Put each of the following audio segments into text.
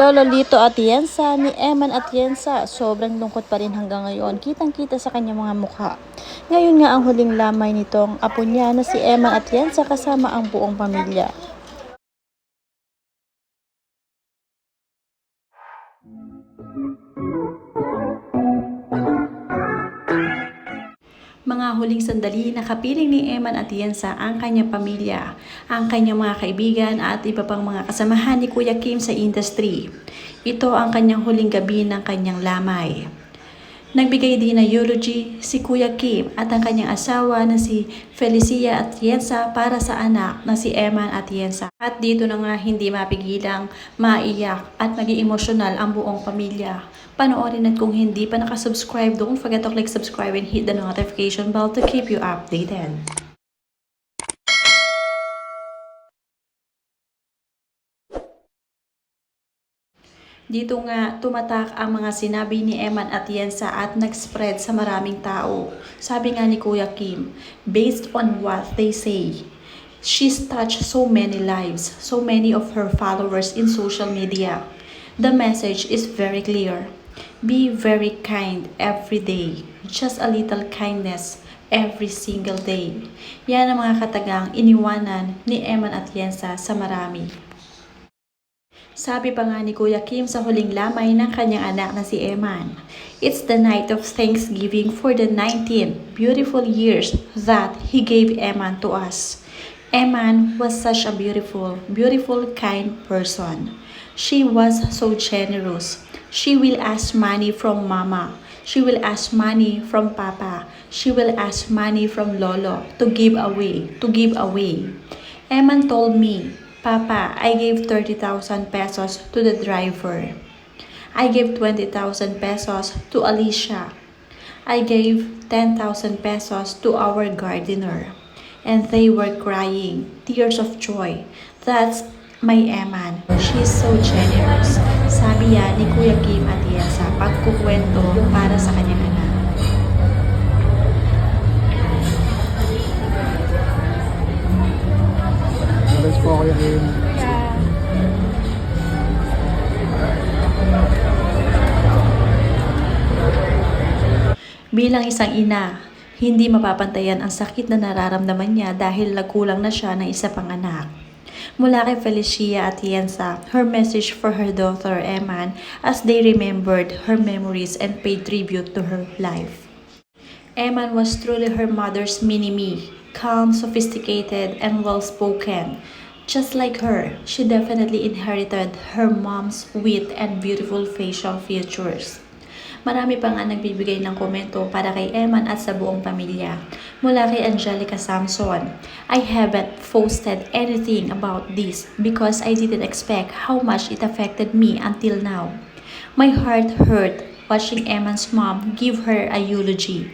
Lolo Lito Atienza ni Eman Atienza, sobrang lungkot pa rin hanggang ngayon. Kitang-kita sa kanyang mga mukha. Ngayon nga ang huling lamay nitong apo niya na si Eman Atienza kasama ang buong pamilya. Mga huling sandali na kapiling ni Eman Atienza ang kanyang pamilya, ang kanyang mga kaibigan at iba pang mga kasamahan ni Kuya Kim sa industry. Ito ang kanyang huling gabi ng kanyang lamay. Nagbigay din ng eulogy si Kuya Kim at ang kanyang asawa na si Felicia Atienza para sa anak na si Eman Atienza. At dito na nga hindi mapigilang maiyak at maging emosyonal ang buong pamilya. Panoorin at kung hindi pa nakasubscribe, don't forget to click subscribe and hit the notification bell to keep you updated. Dito nga tumatak ang mga sinabi ni Eman Atienza at nag-spread sa maraming tao. Sabi nga ni Kuya Kim, based on what they say, she's touched so many lives, so many of her followers in social media. The message is very clear. Be very kind every day. Just a little kindness every single day. Yan ang mga katagang iniwanan ni Eman Atienza sa marami. Sabi pa nga ni Kuya Kim sa huling lamay ng kanyang anak na si Eman, it's the night of Thanksgiving for the 19 beautiful years that he gave Eman to us. Eman was such a beautiful, kind person. She was so generous. She will ask money from Mama. She will ask money from Papa. She will ask money from Lolo to give away. Eman told me, Papa, I gave 30,000 pesos to the driver. I gave 20,000 pesos to Alicia. I gave 10,000 pesos to our gardener. And they were crying, tears of joy. That's my Eman. She's so generous. Sabi yan ni Kuya Kim Atienza, pagkukwento para sa kanyang anak. Alas po Kuya Kim. Bilang isang ina, hindi mapapantayan ang sakit na nararamdaman niya dahil nagkulang na siya ng isa pang anak. Mula kay Felicia Atienza, her message for her daughter Eman as they remembered her memories and paid tribute to her life. Eman was truly her mother's mini-me, calm, sophisticated, and well-spoken. Just like her, she definitely inherited her mom's wit and beautiful facial features. Marami pa nga nagbibigay ng komento para kay Eman at sa buong pamilya. Mula kay Angelica Samson, I haven't posted anything about this because I didn't expect how much it affected me until now. My heart hurt watching Eman's mom give her a eulogy.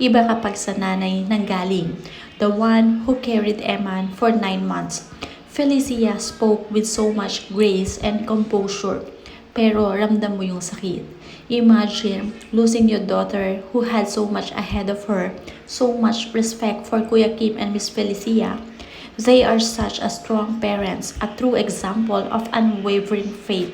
Iba kapag sa nanay nanggaling, the one who carried Eman for 9 months. Felicia spoke with so much grace and composure, pero ramdam mo yung sakit. Imagine losing your daughter who had so much ahead of her, so much respect for Kuya Kim and Miss Felicia. They are such a strong parents, a true example of unwavering faith.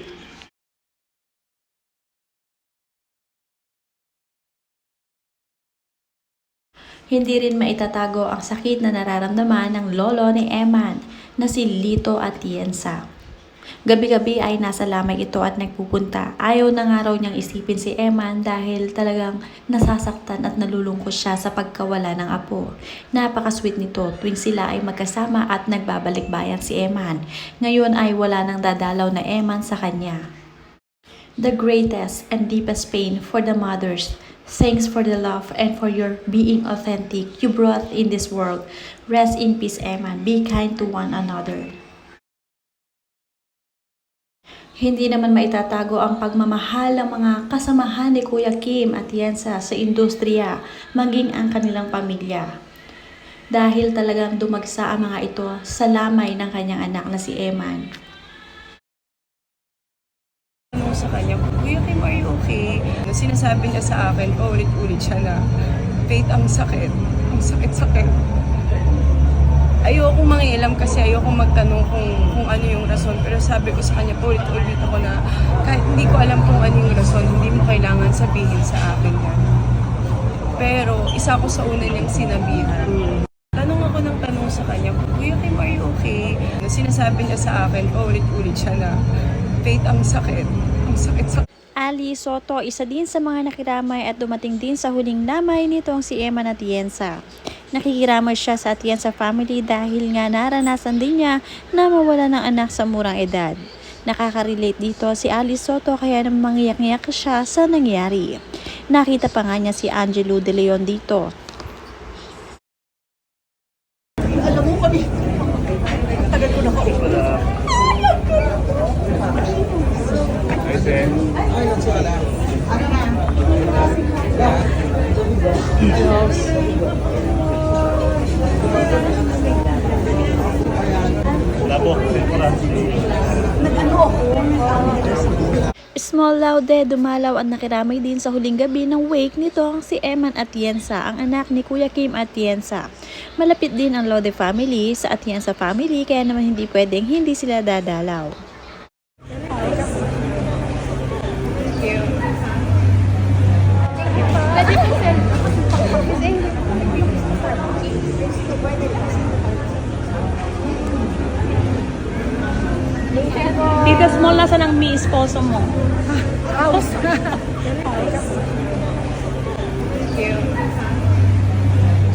Hindi rin maitatago ang sakit na nararamdaman ng lolo ni Eman na si Lito Atienza. Gabi-gabi ay nasa lamay ito at nagpupunta. Ayaw na nga raw niyang isipin si Eman dahil talagang nasasaktan at nalulungkot siya sa pagkawala ng apo. Napaka-sweet nito tuwing sila ay magkasama at nagbabalik-bayan si Eman. Ngayon ay wala nang dadalaw na Eman sa kanya. The greatest and deepest pain for the mothers. Thanks for the love and for your being authentic you brought in this world. Rest in peace, Eman. Be kind to one another. Hindi naman maitatago ang pagmamahal ng mga kasamahan ni Kuya Kim Atienza sa industriya, maging ang kanilang pamilya. Dahil talagang dumagsa ang mga ito sa lamay ng kanyang anak na si Eman. Sa kanya, Kuya Kim, are you okay? Sinasabi niya sa akin, paulit-ulit siya na, Faith, ang sakit. Ang sakit-sakit. Ayokong mangialam kasi ayokong magtanong kung ano yung rason. Pero sabi ko sa kanya, paulit-ulit ako na rason, hindi mo kailangan sabihin sa akin yan. Pero isa ako sa una niyang sinabihan. Tanong ako ng tanong sa kanya, Kuya Kim, are you okay? Sinasabi niya sa akin, paulit-ulit siya na, Faith, ang sakit. Ang sakit sa Ali Soto, isa din sa mga nakiramay at dumating din sa huling lamay nitong si Eman Atienza. Nakikiramay siya sa Atienza family dahil nga naranasan din niya na mawala ng anak sa murang edad. Nakaka-relate dito si Ali Soto kaya naman mangiyak-ngiyak siya sa nangyari. Nakita pa nga niya si Angelo De Leon dito. Small Laude, dumalaw at nakiramay din sa huling gabi ng wake nitong si Eman Atienza, ang anak ni Kuya Kim Atienza. Malapit din ang Laude family sa Atienza family kaya naman hindi pwedeng hindi sila dadalaw. Tita Small, nasa ng mi esposo mo?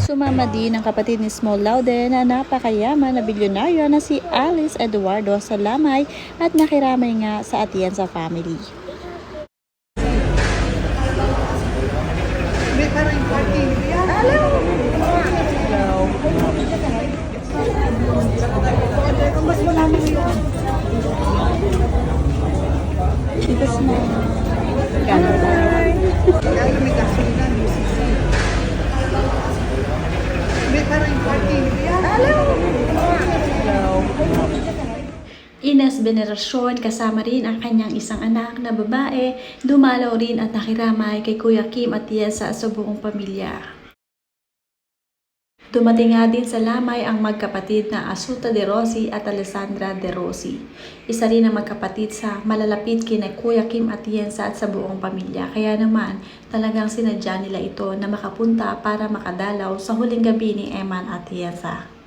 Sumama din ang kapatid ni Small Laude na napakayaman na bilyonaryo na si Alice Eduardo sa lamay at nakiramay nga sa Atienza family. Tita Small. Ines Venerasyon kasama rin ang kanyang isang anak na babae, dumalaw rin at nakiramay kay Kuya Kim Atienza sa buong pamilya. Dumating nga din sa lamay ang magkapatid na Asuta De Rossi at Alessandra De Rossi. Isa rin ang magkapatid sa malalapit kina Kuya Kim Atienza at sa buong pamilya. Kaya naman talagang sinadya nila ito na makapunta para makadalaw sa huling gabi ni Eman Atienza.